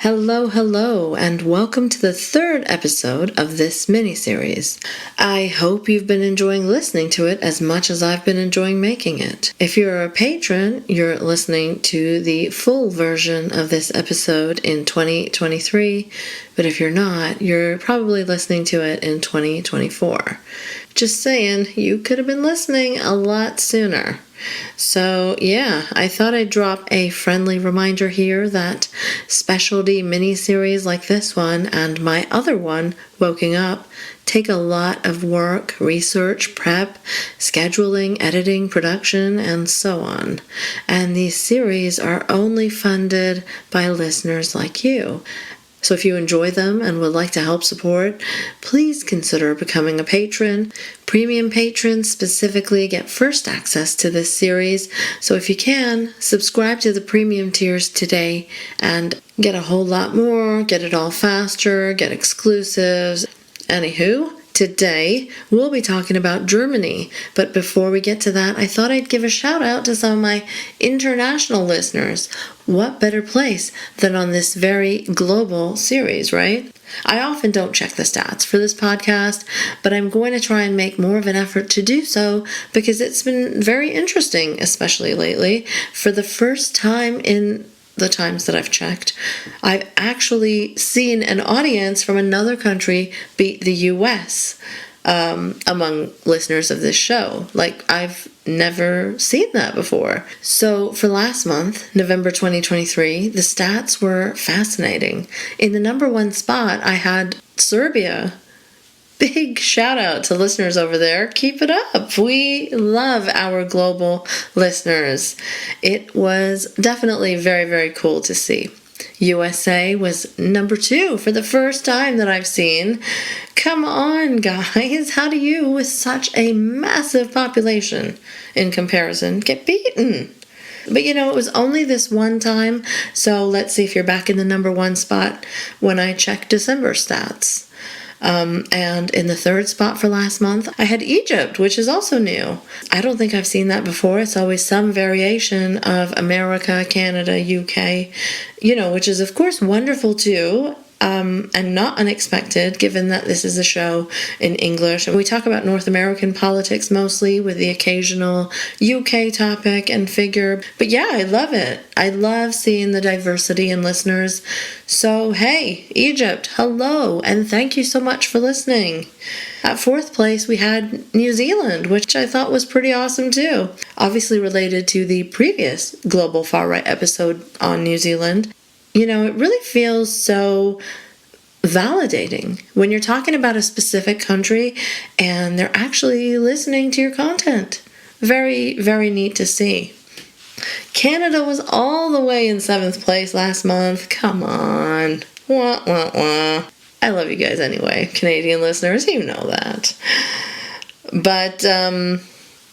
Hello, and welcome to the third episode of this mini-series. I hope you've been enjoying listening to it as much as I've been enjoying making it. If you're a patron, you're listening to the full version of this episode in 2023, but if you're not, you're probably listening to it in 2024. Just saying, you could have been listening a lot sooner. So yeah, I thought I'd drop a friendly reminder here that specialty mini-series like this one and my other one, Woking Up, take a lot of work, research, prep, scheduling, editing, production, and so on. And these series are only funded by listeners like you. So if you enjoy them and would like to help support, please consider becoming a patron. Premium patrons specifically get first access to this series, so if you can, subscribe to the premium tiers today and get a whole lot more, get it all faster, get exclusives. Anywho, today, we'll be talking about Germany, but before we get to that, I thought I'd give a shout out to some of my international listeners. What better place than on this very global series, right? I often don't check the stats for this podcast, but I'm going to try and make more of an effort to do so because it's been very interesting, especially lately. For the first time in the times that I've checked, I've actually seen an audience from another country beat the US among listeners of this show. Like, I've never seen that before. So for last month, November 2023, the stats were fascinating. In the number one spot, I had Serbia. Big shout out to listeners over there. Keep it up. We love our global listeners. It was definitely very, very cool to see. USA was number 2 for the first time that I've seen. Come on, guys. How do you, with such a massive population in comparison, get beaten? But it was only this one time, so let's see if you're back in the number 1 spot when I check December stats. And in the third spot for last month, I had Egypt, which is also new. I don't think I've seen that before. It's always some variation of America, Canada, UK, which is of course wonderful too. And not unexpected, given that this is a show in English. And we talk about North American politics mostly, with the occasional UK topic and figure. But yeah, I love it. I love seeing the diversity in listeners. So hey, Egypt, hello, and thank you so much for listening. At 4th place, we had New Zealand, which I thought was pretty awesome too. Obviously related to the previous Global Far Right episode on New Zealand. It really feels so validating when you're talking about a specific country and they're actually listening to your content. Very, very neat to see. Canada was all the way in 7th place last month. Come on. Wah, wah, wah. I love you guys anyway, Canadian listeners. You know that. But,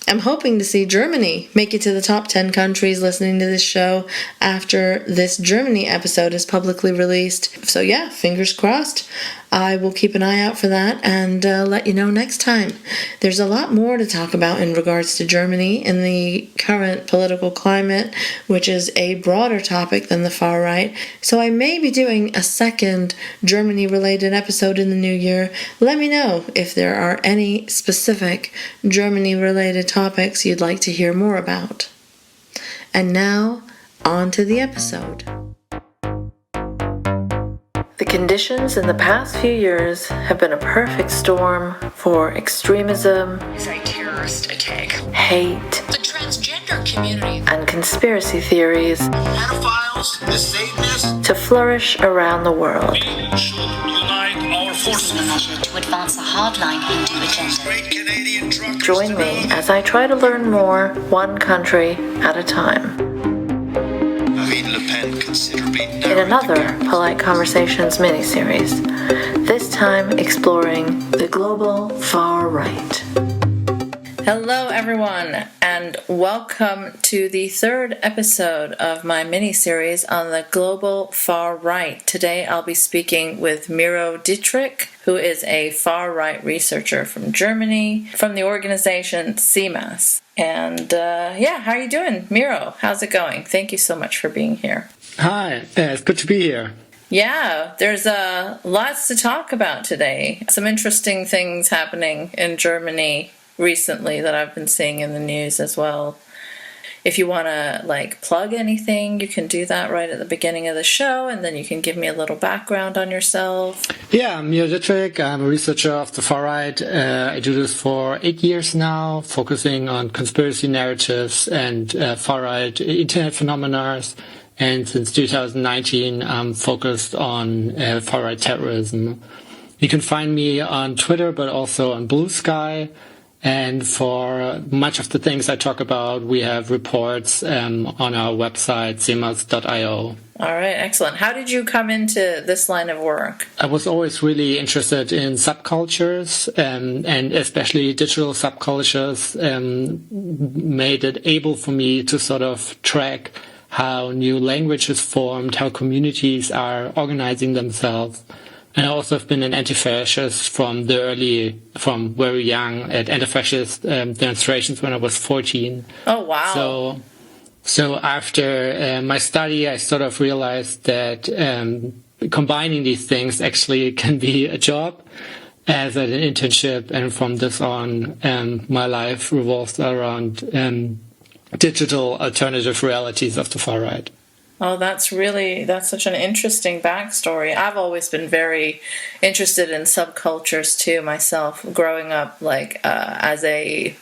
I'm hoping to see Germany make it to the top 10 countries listening to this show after this Germany episode is publicly released. So yeah, fingers crossed. I will keep an eye out for that and let you know next time. There's a lot more to talk about in regards to Germany in the current political climate, which is a broader topic than the far right. So I may be doing a second Germany-related episode in the new year. Let me know if there are any specific Germany-related topics you'd like to hear more about. And now, on to the episode. The conditions in the past few years have been a perfect storm for extremism, is a terrorist attack, hate, the transgender community, and conspiracy theories pedophiles, the Satanists, to flourish around the world. We should unite our forces. In a measure to advance a hardline Hindu agenda. Great Canadian truckers. Join me as I try to learn more, one country at a time. Marine Le Pen considerably In another Polite Conversations mini-series, this time exploring the global far right. Hello everyone, and welcome to the third episode of my mini-series on the global far right. Today I'll be speaking with Miro Dietrich, who is a far right researcher from Germany, from the organization CMAS. And how are you doing, Miro? How's it going? Thank you so much for being here. Hi, it's good to be here. Yeah, there's lots to talk about today. Some interesting things happening in Germany recently that I've been seeing in the news as well. If you want to plug anything, you can do that right at the beginning of the show, and then you can give me a little background on yourself. Yeah, I'm Mio Dittrich. I'm a researcher of the far right. I do this for 8 years now, focusing on conspiracy narratives and far right internet phenomena. And since 2019, I'm focused on far right terrorism. You can find me on Twitter, but also on Blue Sky. And for much of the things I talk about, we have reports on our website, semas.io. All right, excellent. How did you come into this line of work? I was always really interested in subcultures, and especially digital subcultures, made it able for me to sort of track how new languages formed, how communities are organizing themselves. And I also have been an anti-fascist from very young at anti-fascist demonstrations when I was 14. Oh, wow. So after my study, I sort of realized that combining these things actually can be a job as an internship. And from this on, my life revolves around digital alternative realities of the far right. Oh, that's such an interesting backstory. I've always been very interested in subcultures too myself, growing up as a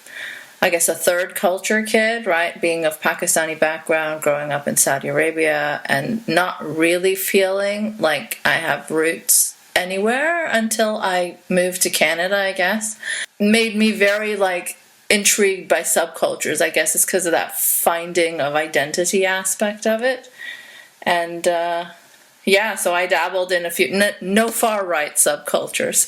third culture kid, right? Being of Pakistani background, growing up in Saudi Arabia, and not really feeling like I have roots anywhere until I moved to Canada, I guess. Made me very intrigued by subcultures. I guess it's because of that finding of identity aspect of it. And so I dabbled in a few, no far right subcultures,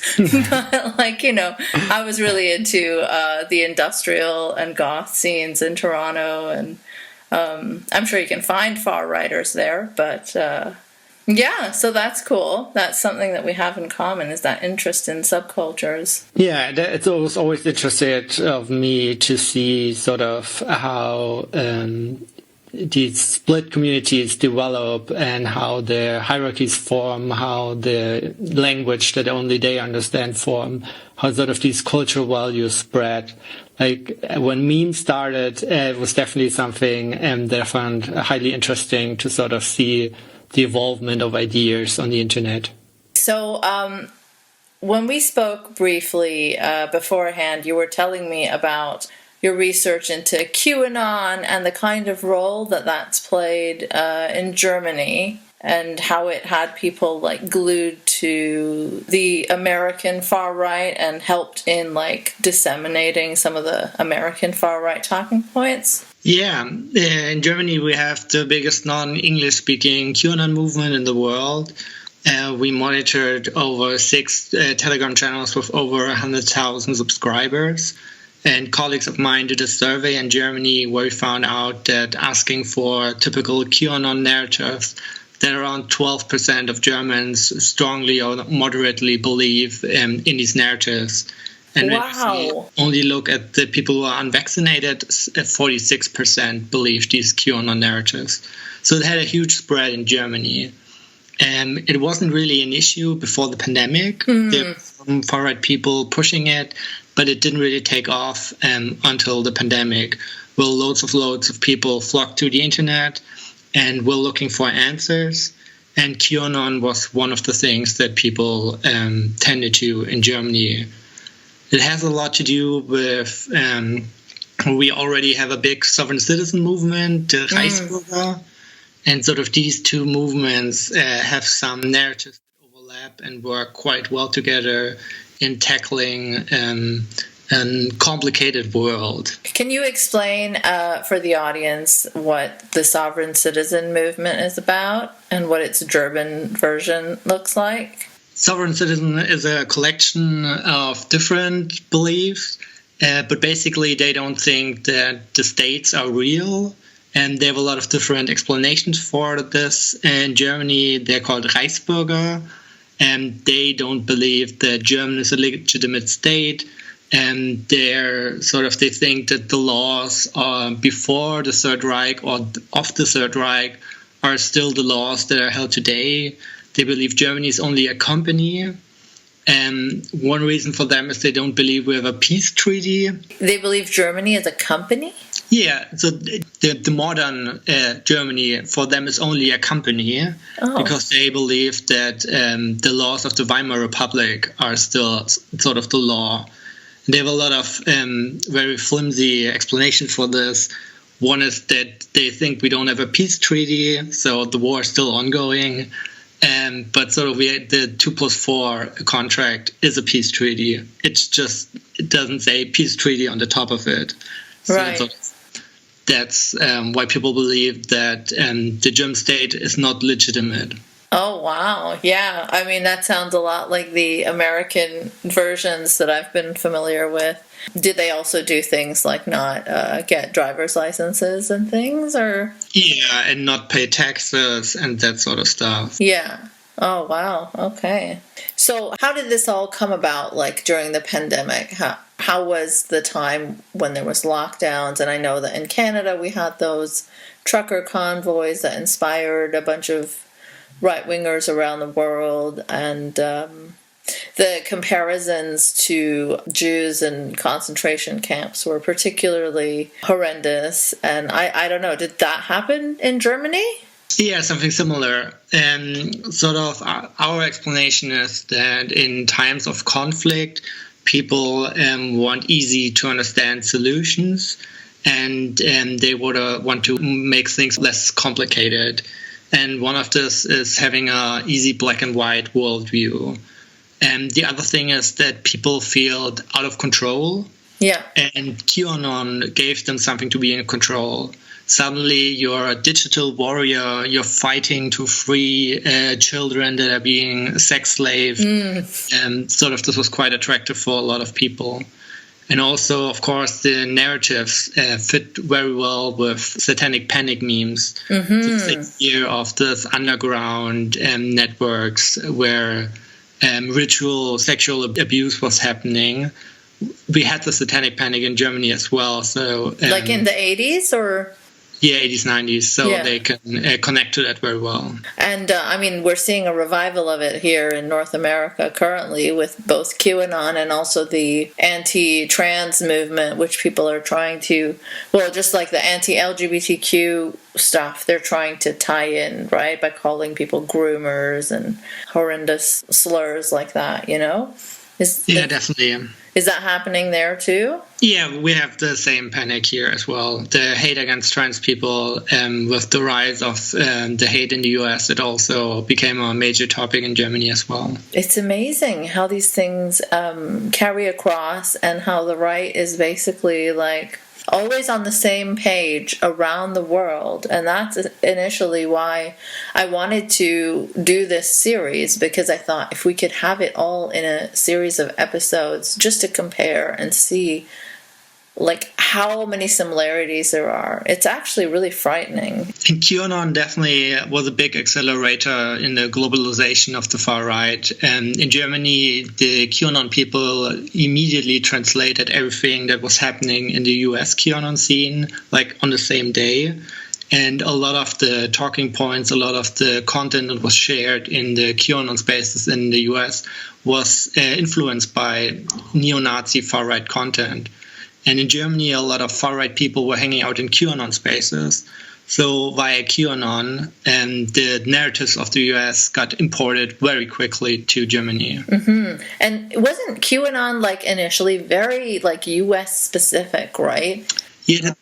but I was really into the industrial and goth scenes in Toronto, and I'm sure you can find far righters there, but so that's cool. That's something that we have in common, is that interest in subcultures. Yeah, it was always interested of me to see sort of how these split communities develop and how their hierarchies form, how the language that only they understand form, how sort of these cultural values spread. When memes started, it was definitely something that I found highly interesting to sort of see the evolvement of ideas on the internet. So, when we spoke briefly beforehand, you were telling me about your research into QAnon and the kind of role that's played in Germany, and how it had people glued to the American far right and helped in disseminating some of the American far right talking points. Yeah, in Germany we have the biggest non-English speaking QAnon movement in the world. We monitored over 6 Telegram channels with over 100,000 subscribers. And colleagues of mine did a survey in Germany where we found out that asking for typical QAnon narratives, that around 12% of Germans strongly or moderately believe in these narratives. And wow. If we only look at the people who are unvaccinated, 46% believe these QAnon narratives. So it had a huge spread in Germany. It wasn't really an issue before the pandemic. There were some far-right people pushing it, but it didn't really take off until the pandemic, where loads of people flocked to the internet and were looking for answers. And QAnon was one of the things that people tended to in Germany. It has a lot to do with we already have a big sovereign citizen movement, the Reichsbürger, and sort of these two movements have some narratives that overlap and work quite well together in tackling a complicated world. Can you explain for the audience what the sovereign citizen movement is about and what its German version looks like? Sovereign citizen is a collection of different beliefs, but basically they don't think that the states are real. And they have a lot of different explanations for this. In Germany, they're called Reichsbürger, and they don't believe that Germany is a legitimate state. And they think that the laws before the Third Reich or of the Third Reich are still the laws that are held today. They believe Germany is only a company. And one reason for them is they don't believe we have a peace treaty. They believe Germany is a company? Yeah, so the modern Germany for them is only a company because they believe that the laws of the Weimar Republic are still sort of the law. They have a lot of very flimsy explanations for this. One is that they think we don't have a peace treaty, so the war is still ongoing. But sort of the 2+4 contract is a peace treaty. It doesn't say peace treaty on the top of it. So right. That's why people believe that the German state is not legitimate. Oh, wow. Yeah. I mean, that sounds a lot like the American versions that I've been familiar with. Did they also do things like not get driver's licenses and things, or? Yeah, and not pay taxes and that sort of stuff. Yeah. Oh, wow. Okay. So how did this all come about, like, during the pandemic? How was the time when there was lockdowns? And I know that in Canada we had those trucker convoys that inspired a bunch of right-wingers around the world, and the comparisons to Jews in concentration camps were particularly horrendous. And I don't know, did that happen in Germany? Yeah, something similar. Sort of our explanation is that in times of conflict, people want easy to understand solutions, and they would want to make things less complicated. And one of this is having a easy black and white worldview. And the other thing is that people feel out of control. Yeah. And QAnon gave them something to be in control. Suddenly you're a digital warrior, you're fighting to free children that are being sex slaves. And sort of this was quite attractive for a lot of people. And also, of course, the narratives fit very well with satanic panic memes. The 6th year of this underground networks where ritual sexual abuse was happening. We had the satanic panic in Germany as well. So, like in the 80s, or? Yeah, 80s, 90s. So they can connect to that very well. And, I mean, we're seeing a revival of it here in North America currently with both QAnon and also the anti-trans movement, which people are trying to, well, just like the anti-LGBTQ stuff, they're trying to tie in, right, by calling people groomers and horrendous slurs like that, you know? Definitely. Is that happening there too? Yeah, we have the same panic here as well. The hate against trans people, with the rise of the hate in the US, it also became a major topic in Germany as well. It's amazing how these things carry across, and how the right is basically like always on the same page around the world. And that's initially why I wanted to do this series, because I thought if we could have it all in a series of episodes just to compare and see like how many similarities there are. It's actually really frightening. And QAnon definitely was a big accelerator in the globalization of the far right. And in Germany, the QAnon people immediately translated everything that was happening in the US QAnon scene, like on the same day. And a lot of the talking points, a lot of the content that was shared in the QAnon spaces in the US was influenced by neo-Nazi far-right content. And in Germany, a lot of far-right people were hanging out in QAnon spaces. So via QAnon, the narratives of the US got imported very quickly to Germany. Mm-hmm. And wasn't QAnon like initially very like US specific, right? Yeah,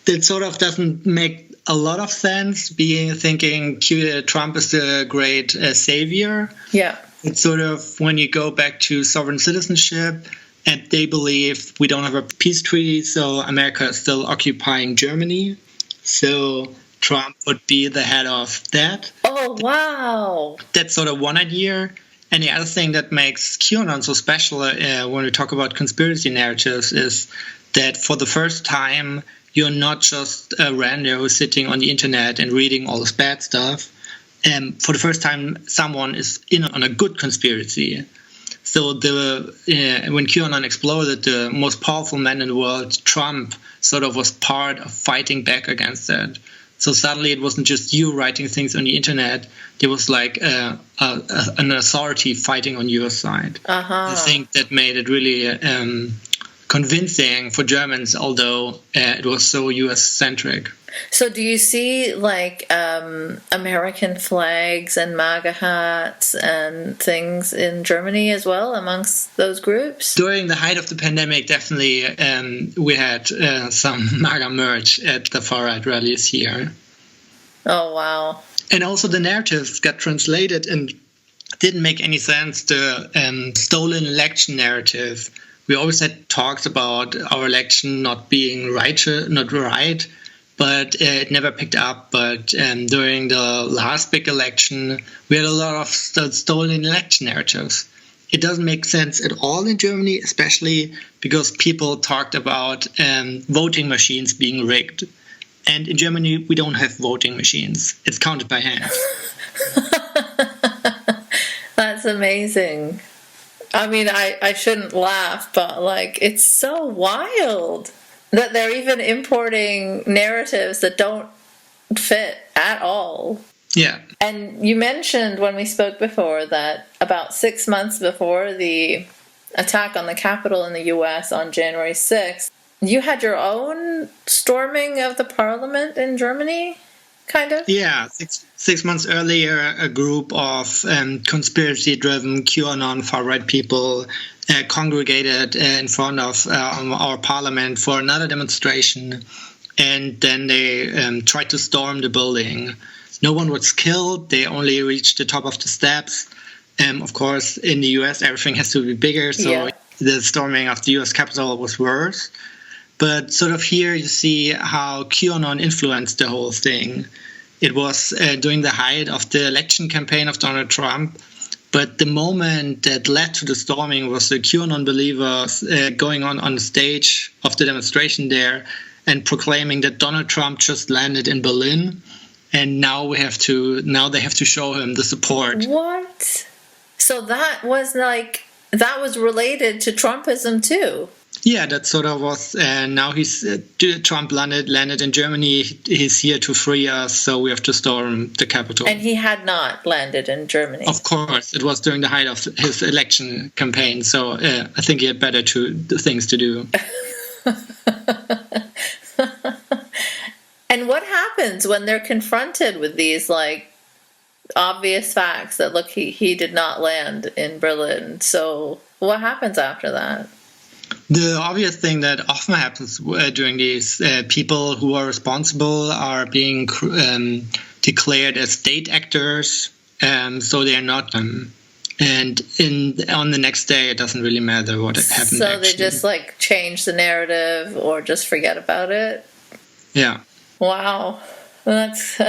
that sort of doesn't make a lot of sense, thinking Trump is the great savior. Yeah. It's sort of when you go back to sovereign citizenship, and they believe we don't have a peace treaty, so America is still occupying Germany. So Trump would be the head of that. Oh, wow. That's sort of one idea. And the other thing that makes QAnon so special when we talk about conspiracy narratives is that for the first time, you're not just a rando sitting on the internet and reading all this bad stuff. For the first time, someone is in on a good conspiracy. So when QAnon exploded, the most powerful man in the world, Trump, sort of was part of fighting back against that. So suddenly it wasn't just you writing things on the internet. There was like an authority fighting on your side. I think that made it really convincing for Germans, although it was so US-centric. So do you see like American flags and MAGA hats and things in Germany as well amongst those groups? During the height of the pandemic, definitely we had some MAGA merch at the far-right rallies here. Oh, wow. And also the narratives got translated and didn't make any sense. The stolen election narrative. We always had talks about our election not being right, but it never picked up. But during the last big election, we had a lot of stolen election narratives. It doesn't make sense at all in Germany, especially because people talked about voting machines being rigged. And in Germany, we don't have voting machines. It's counted by hand. That's amazing. I mean, I shouldn't laugh, but like, it's so wild that they're even importing narratives that don't fit at all. Yeah. And you mentioned when we spoke before that about 6 months before the attack on the Capitol in the U.S. on January 6th, you had your own storming of the parliament in Germany, kind of? Yeah, six months earlier, a group of conspiracy-driven QAnon far-right people congregated in front of our parliament for another demonstration, and then they tried to storm the building. No one was killed. They only reached the top of the steps. Of course, in the US, everything has to be bigger, so the storming of the US Capitol was worse. But sort of here you see how QAnon influenced the whole thing. It was during the height of the election campaign of Donald Trump. But the moment that led to the storming was the QAnon believers going on the stage of the demonstration there and proclaiming that Donald Trump just landed in Berlin. And now they have to show him the support. What? So that was related to Trumpism too. Yeah, that sort of was. Now Trump landed in Germany. He's here to free us, so we have to storm the Capitol. And he had not landed in Germany. Of course, it was during the height of his election campaign. So I think he had better things to do. And what happens when they're confronted with these like obvious facts that look, he did not land in Berlin? So what happens after that? The obvious thing that often happens during these people who are responsible are being declared as state actors, so they are not them. And on the next day, it doesn't really matter what happened. So they just like change the narrative or just forget about it? Yeah. Wow. That's...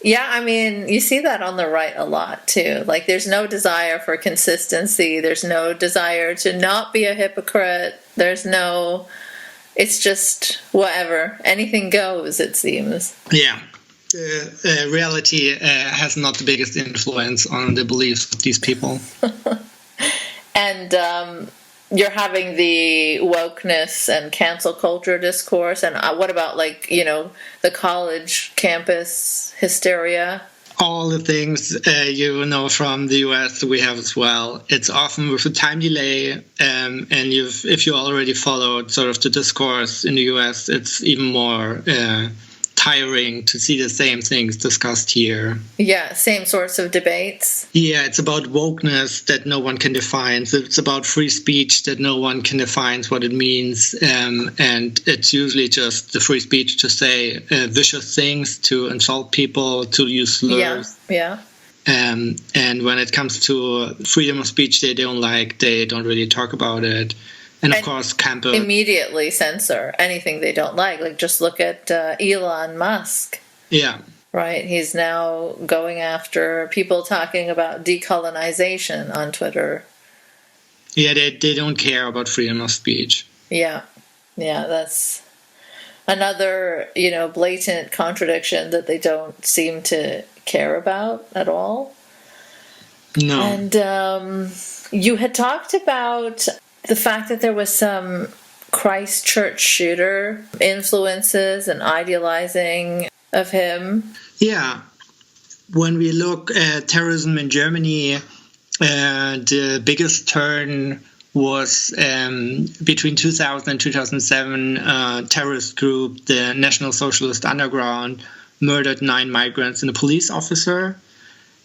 Yeah, I mean, you see that on the right a lot, too. Like, there's no desire for consistency. There's no desire to not be a hypocrite. It's just whatever. Anything goes, it seems. Yeah. Reality has not the biggest influence on the beliefs of these people. And you're having the wokeness and cancel culture discourse. And what about, like, the college campus hysteria? All the things from the US we have as well. It's often with a time delay, and if you already followed sort of the discourse in the US, it's even more tiring to see the same things discussed here. Yeah, same sorts of debates. Yeah, it's about wokeness that no one can define. So it's about free speech that no one can define what it means. And it's usually just the free speech to say vicious things, to insult people, to use slurs. Yeah. And when it comes to freedom of speech, they don't really talk about it. And of course, campus immediately censor anything they don't like. Like, just look at Elon Musk. Yeah. Right? He's now going after people talking about decolonization on Twitter. Yeah, they don't care about freedom of speech. Yeah. Yeah, that's another, blatant contradiction that they don't seem to care about at all. No. And you had talked about the fact that there was some Christchurch shooter influences and idealizing of him. Yeah. When we look at terrorism in Germany, the biggest turn was between 2000 and 2007, a terrorist group, the National Socialist Underground, murdered 9 migrants and a police officer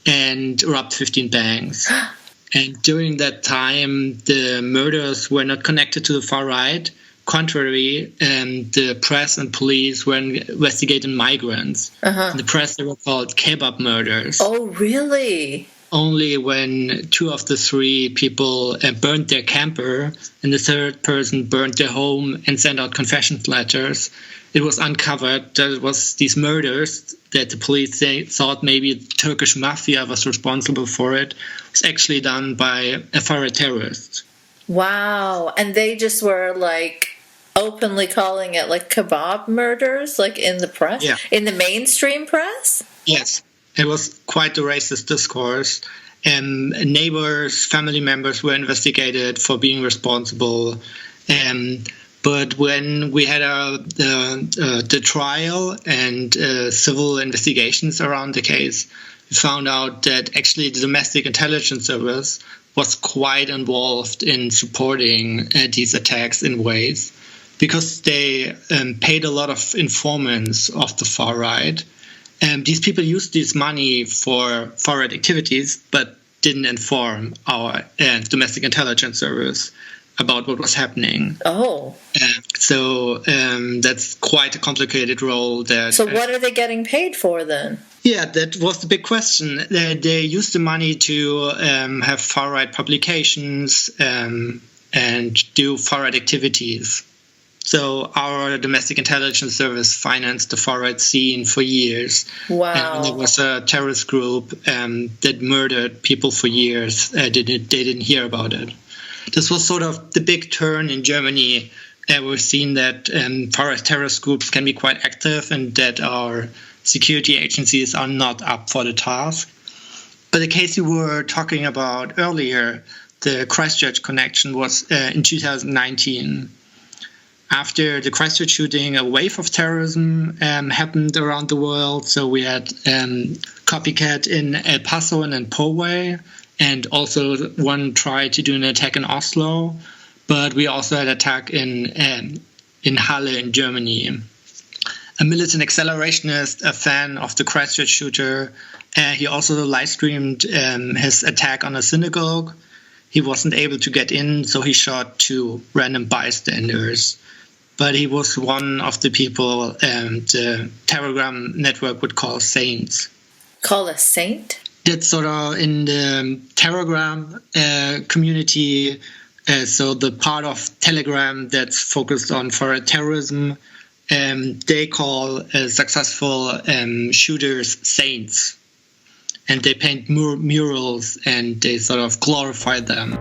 and robbed 15 banks. And during that time, the murders were not connected to the far right. Contrary, the press and police were investigating migrants. In the press, they were called kebab murders. Oh, really? Only when 2 of the 3 people burned their camper and the 3rd person burned their home and sent out confession letters, it was uncovered that it was these murders that the police thought maybe the Turkish mafia was responsible for it, was actually done by a far-right terrorist. Wow. And they just were like openly calling it like kebab murders, like in the press? Yeah. In the mainstream press? Yes. It was quite a racist discourse. Neighbors, family members were investigated for being responsible. But when we had the trial and civil investigations around the case, we found out that actually the Domestic Intelligence Service was quite involved in supporting these attacks in ways, because they paid a lot of informants of the far right. These people used this money for far right activities, but didn't inform our Domestic Intelligence Service about what was happening. Oh. So that's quite a complicated role. So what are they getting paid for then? Yeah, that was the big question. They used the money to have far-right publications and do far-right activities. So our Domestic Intelligence Service financed the far-right scene for years. Wow. And there was a terrorist group that murdered people for years. They didn't hear about it. This was sort of the big turn in Germany. We've seen that far-right terrorist groups can be quite active and that our security agencies are not up for the task. But the case you were talking about earlier, the Christchurch connection, was in 2019. After the Christchurch shooting, a wave of terrorism happened around the world. So we had copycat in El Paso and in Poway, and also one tried to do an attack in Oslo. But we also had an attack in Halle in Germany. A militant accelerationist, a fan of the Christchurch shooter, he also live streamed his attack on a synagogue. He wasn't able to get in, so he shot 2 random bystanders. But he was one of the people the Telegram network would call saints. Call a saint? That's sort of in the Telegram community. So the part of Telegram that's focused on foreign terrorism, they call successful shooters saints. And they paint murals and they sort of glorify them.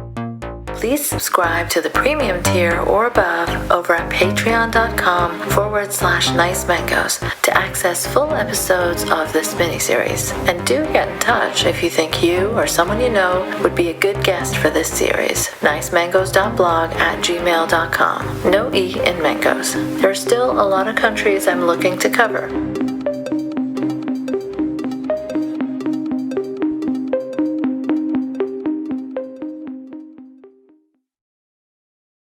Please subscribe to the premium tier or above over at patreon.com/nicemangoes to access full episodes of this miniseries. And do get in touch if you think you or someone you know would be a good guest for this series. nicemangoes.blog@gmail.com. No E in mangoes. There are still a lot of countries I'm looking to cover.